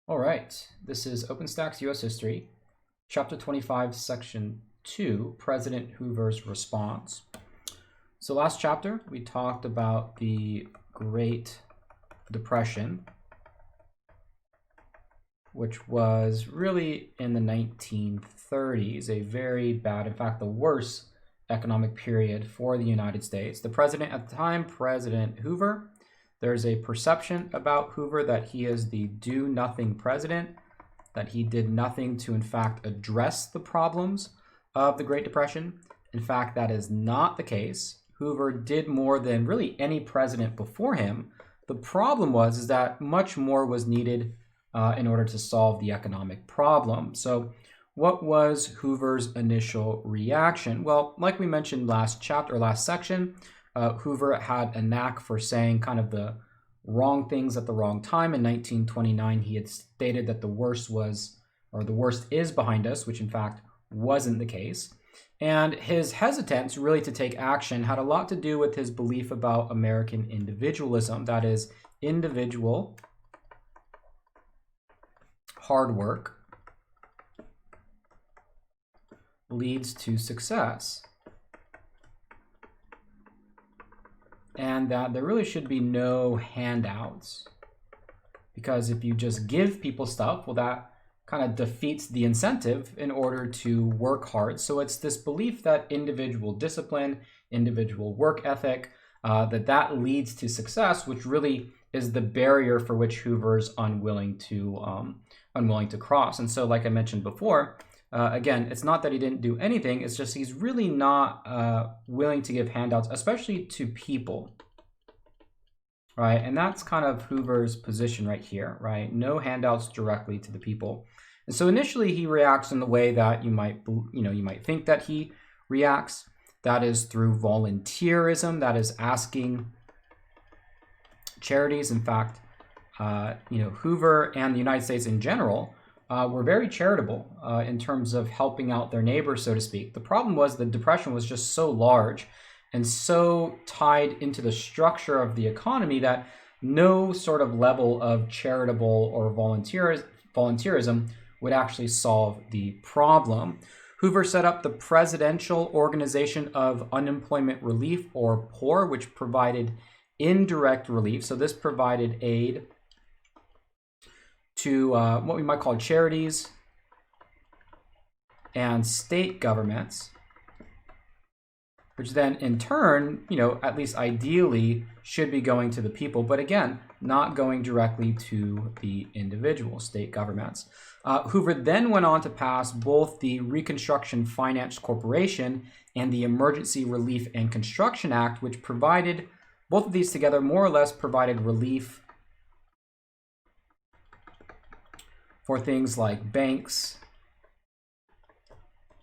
All right, this is Openstax U.S. History, Chapter 25, Section 2, President Hoover's Response. So last chapter, we talked about the Great Depression, which was really in the 1930s, a very bad, in fact, the worst economic period for the United States. The president at the time, President Hoover, there's a perception about Hoover that he is the do-nothing president, that he did nothing to, in fact, address the problems of the Great Depression. In fact, that is not the case. Hoover did more than really any president before him. The problem was that much more was needed in order to solve the economic problem. So what was Hoover's initial reaction? Well, like we mentioned last section, Hoover had a knack for saying kind of the wrong things at the wrong time. In 1929, he had stated that the worst is behind us, which in fact wasn't the case. And his hesitance really to take action had a lot to do with his belief about American individualism. That is, individual hard work leads to success. And that there really should be no handouts. Because if you just give people stuff, well, that kind of defeats the incentive in order to work hard. So it's this belief that individual discipline, individual work ethic, that leads to success, which really is the barrier for which Hoover's unwilling to cross. And so, like I mentioned before, again, it's not that he didn't do anything, it's just he's really not willing to give handouts, especially to people, right? And that's kind of Hoover's position right here, right? No handouts directly to the people. And so initially he reacts in the way that you might think that he reacts. That is through volunteerism, that is asking charities. In fact, Hoover and the United States in general were very charitable in terms of helping out their neighbors, so to speak. The problem was the Depression was just so large and so tied into the structure of the economy that no sort of level of charitable or volunteerism would actually solve the problem. Hoover set up the Presidential Organization of Unemployment Relief, or POR, which provided indirect relief. So this provided aid to what we might call charities and state governments, which then in turn, at least ideally, should be going to the people, but again, not going directly to the individual state governments. Hoover then went on to pass both the Reconstruction Finance Corporation and the Emergency Relief and Construction Act, which provided, both of these together more or less provided relief for things like banks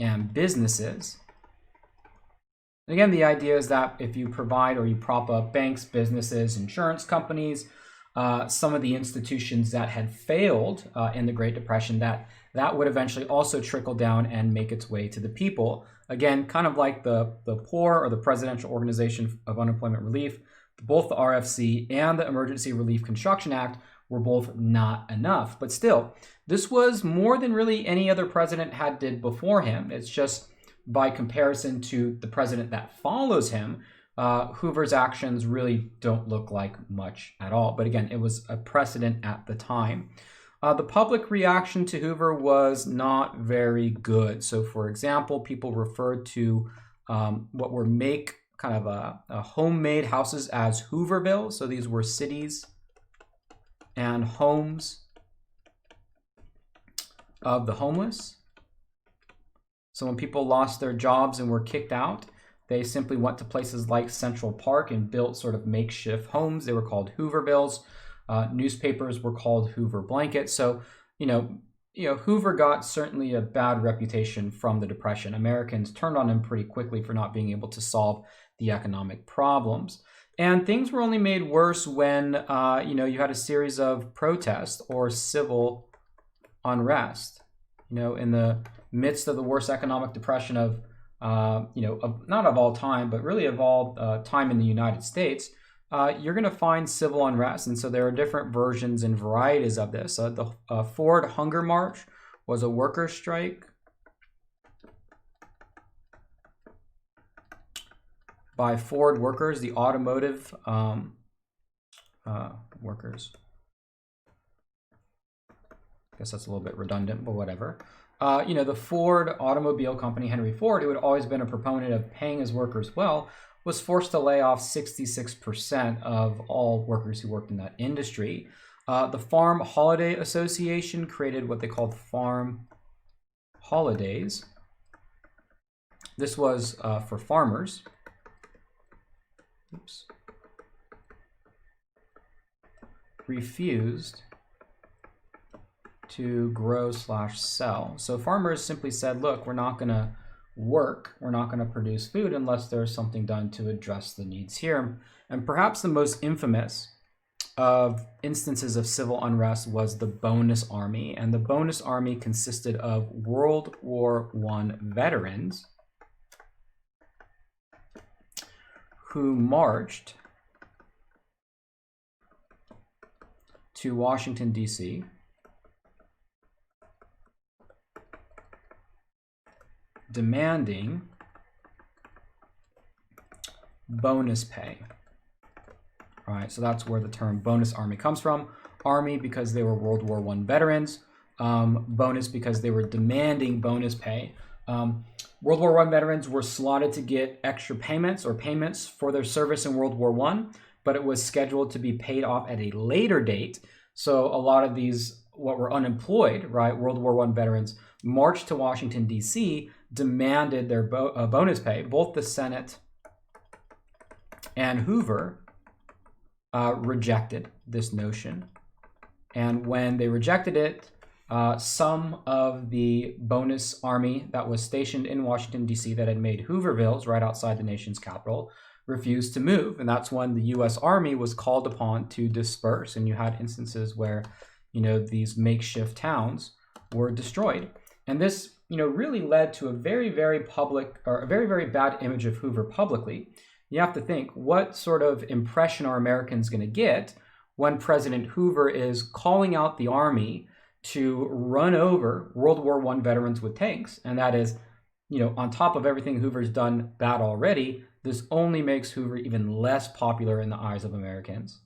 and businesses. Again, the idea is that if you provide or you prop up banks, businesses, insurance companies, some of the institutions that had failed in the Great Depression, that would eventually also trickle down and make its way to the people. Again, kind of like the POR, or the Presidential Organization of Unemployment Relief, both the RFC and the Emergency Relief Construction Act were both not enough. But still, this was more than really any other president had did before him. It's just by comparison to the president that follows him, Hoover's actions really don't look like much at all. But again, it was a precedent at the time. The public reaction to Hoover was not very good. So for example, people referred to what were homemade houses as Hooverville. So these were cities and homes of the homeless. So when people lost their jobs and were kicked out, they simply went to places like Central Park and built sort of makeshift homes. They were called Hoovervilles. Newspapers were called Hoover blankets. So, Hoover got certainly a bad reputation from the Depression. Americans turned on him pretty quickly for not being able to solve the economic problems. And things were only made worse when, you had a series of protests or civil unrest, in the midst of the worst economic depression of not of all time, but really of all time in the United States. you're going to find civil unrest. And so there are different versions and varieties of this. The Ford Hunger March was a worker strike by Ford workers, the automotive workers. I guess that's a little bit redundant, but whatever. The Ford Automobile Company, Henry Ford, who had always been a proponent of paying his workers well, was forced to lay off 66% of all workers who worked in that industry. The Farm Holiday Association created what they called farm holidays. This was for farmers. Oops. Refused to grow/sell. So farmers simply said, look, we're not going to work, we're not going to produce food unless there's something done to address the needs here. And perhaps the most infamous of instances of civil unrest was the Bonus Army. And the Bonus Army consisted of World War I veterans who marched to Washington, D.C. demanding bonus pay. All right, so that's where the term Bonus Army comes from. Army because they were World War I veterans. Bonus because they were demanding bonus pay. World War I veterans were slotted to get extra payments or payments for their service in World War I, but it was scheduled to be paid off at a later date. So a lot of these, what were unemployed, right, World War I veterans, marched to Washington, D.C., demanded their bonus pay. Both the Senate and Hoover rejected this notion. And when they rejected it, some of the Bonus Army that was stationed in Washington, D.C. that had made Hoovervilles right outside the nation's capital refused to move. And that's when the U.S. Army was called upon to disperse. And you had instances where, these makeshift towns were destroyed. And this, really led to a very, very public, or a very, very bad image of Hoover publicly. You have to think, what sort of impression are Americans going to get when President Hoover is calling out the Army to run over World War I veterans with tanks? And that is, on top of everything Hoover's done bad already, this only makes Hoover even less popular in the eyes of Americans.